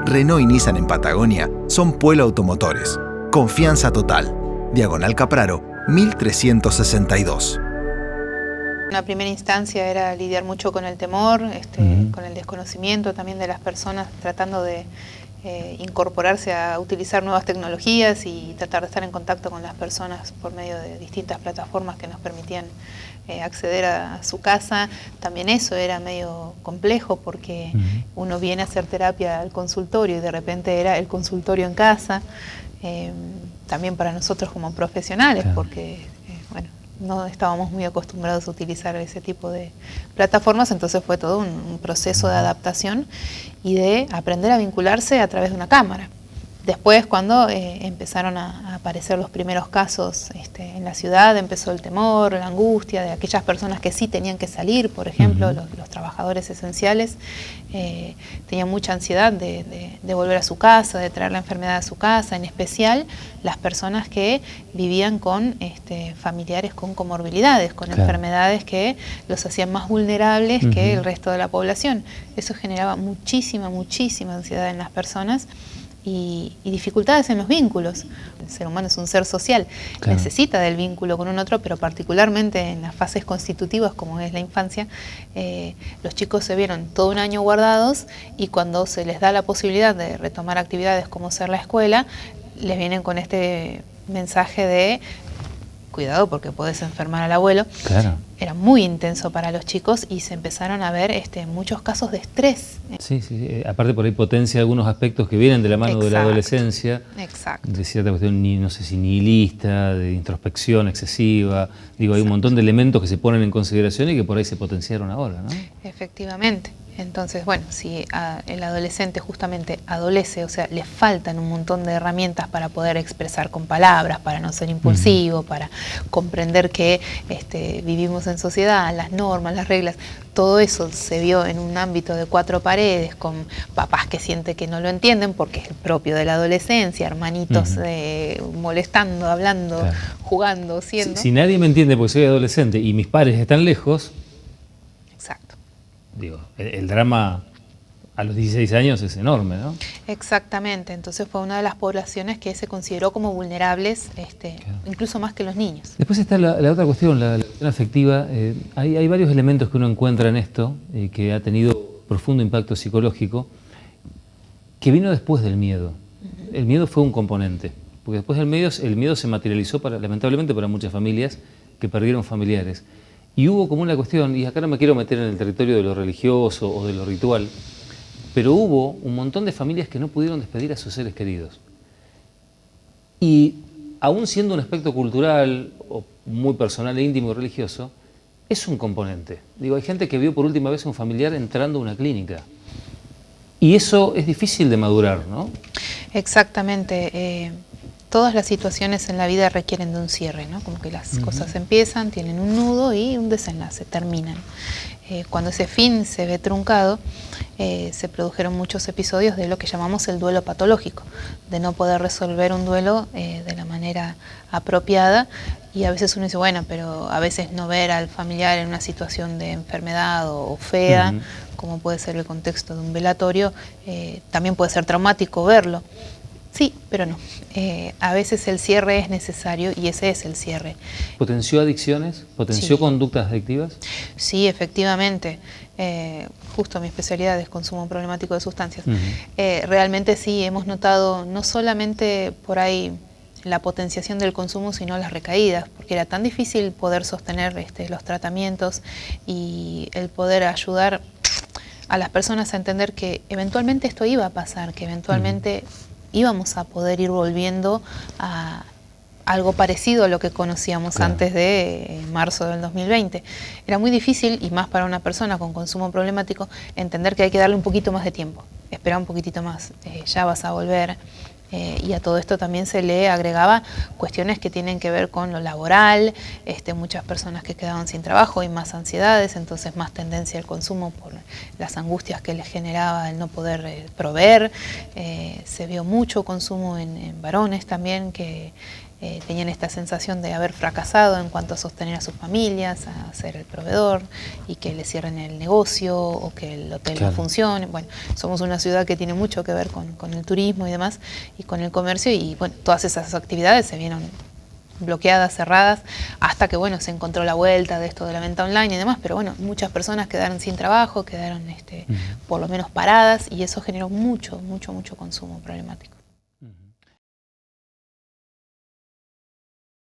Renault y Nissan en Patagonia son Puelo Automotores. Confianza total. Diagonal Capraro, 1362. Una primera instancia era lidiar mucho con el temor, con el desconocimiento también de las personas, tratando de incorporarse a utilizar nuevas tecnologías y tratar de estar en contacto con las personas por medio de distintas plataformas que nos permitían acceder a su casa. También eso era medio complejo porque uno viene a hacer terapia al consultorio y de repente era el consultorio en casa. También para nosotros como profesionales, claro, porque no estábamos muy acostumbrados a utilizar ese tipo de plataformas, entonces fue todo un proceso de adaptación y de aprender a vincularse a través de una cámara. Después, cuando empezaron a aparecer los primeros casos en la ciudad, empezó el temor, la angustia de aquellas personas que sí tenían que salir, por ejemplo, los trabajadores esenciales, tenían mucha ansiedad de volver a su casa, de traer la enfermedad a su casa, en especial las personas que vivían con familiares con comorbilidades, con enfermedades que los hacían más vulnerables que el resto de la población. Eso generaba muchísima ansiedad en las personas. Y dificultades en los vínculos. El ser humano es un ser social, claro, necesita del vínculo con un otro, pero particularmente en las fases constitutivas como es la infancia, los chicos se vieron todo un año guardados y cuando se les da la posibilidad de retomar actividades como ser la escuela, les vienen con este mensaje de cuidado porque podés enfermar al abuelo. Claro. Era muy intenso para los chicos y se empezaron a ver muchos casos de estrés. Sí, aparte por ahí potencia algunos aspectos que vienen de la mano de la adolescencia. Exacto. De cierta cuestión, no sé si nihilista, de introspección excesiva. Digo, hay un montón de elementos que se ponen en consideración y que por ahí se potenciaron ahora, ¿no? Efectivamente. Entonces, si el adolescente justamente adolece, o sea, le faltan un montón de herramientas para poder expresar con palabras, para no ser impulsivo, para comprender que vivimos en sociedad, las normas, las reglas, todo eso se vio en un ámbito de cuatro paredes, con papás que sienten que no lo entienden porque es el propio de la adolescencia, hermanitos molestando, hablando, claro, jugando, siendo. Si nadie me entiende porque soy adolescente y mis padres están lejos. Exacto. Digo, el drama a los 16 años es enorme, ¿no? Exactamente, entonces fue una de las poblaciones que se consideró como vulnerables, claro, incluso más que los niños. Después está la otra cuestión, la cuestión afectiva. Hay varios elementos que uno encuentra en esto, que ha tenido profundo impacto psicológico, que vino después del miedo. El miedo fue un componente, porque después del miedo, el miedo se materializó, lamentablemente, para muchas familias que perdieron familiares. Y hubo como una cuestión, y acá no me quiero meter en el territorio de lo religioso o de lo ritual, pero hubo un montón de familias que no pudieron despedir a sus seres queridos. Y aún siendo un aspecto cultural, o muy personal, íntimo y religioso, es un componente. Digo, hay gente que vio por última vez a un familiar entrando a una clínica. Y eso es difícil de madurar, ¿no? Exactamente. Todas las situaciones en la vida requieren de un cierre, ¿no? Como que las cosas empiezan, tienen un nudo y un desenlace, terminan. Cuando ese fin se ve truncado, se produjeron muchos episodios de lo que llamamos el duelo patológico, de no poder resolver un duelo de la manera apropiada. Y a veces uno dice, bueno, pero a veces no ver al familiar en una situación de enfermedad o fea, como puede ser el contexto de un velatorio, también puede ser traumático verlo. Sí, pero no. A veces el cierre es necesario y ese es el cierre. ¿Potenció adicciones? ¿Potenció conductas adictivas? Sí, efectivamente. Justo mi especialidad es consumo problemático de sustancias. Realmente sí, hemos notado no solamente por ahí la potenciación del consumo, sino las recaídas, porque era tan difícil poder sostener los tratamientos y el poder ayudar a las personas a entender que eventualmente esto iba a pasar, que eventualmente íbamos a poder ir volviendo a algo parecido a lo que conocíamos antes de marzo del 2020. Era muy difícil, y más para una persona con consumo problemático, entender que hay que darle un poquito más de tiempo, esperar un poquitito más, ya vas a volver. Y a todo esto también se le agregaba cuestiones que tienen que ver con lo laboral, muchas personas que quedaban sin trabajo y más ansiedades, entonces más tendencia al consumo por las angustias que les generaba el no poder proveer. Se vio mucho consumo en varones también que tenían esta sensación de haber fracasado en cuanto a sostener a sus familias, a ser el proveedor, y que le cierren el negocio o que el hotel no funcione. Bueno, somos una ciudad que tiene mucho que ver con el turismo y demás, y con el comercio, y bueno, todas esas actividades se vieron bloqueadas, cerradas, hasta que bueno, se encontró la vuelta de esto de la venta online y demás, pero bueno, muchas personas quedaron sin trabajo, quedaron por lo menos paradas, y eso generó mucho consumo problemático.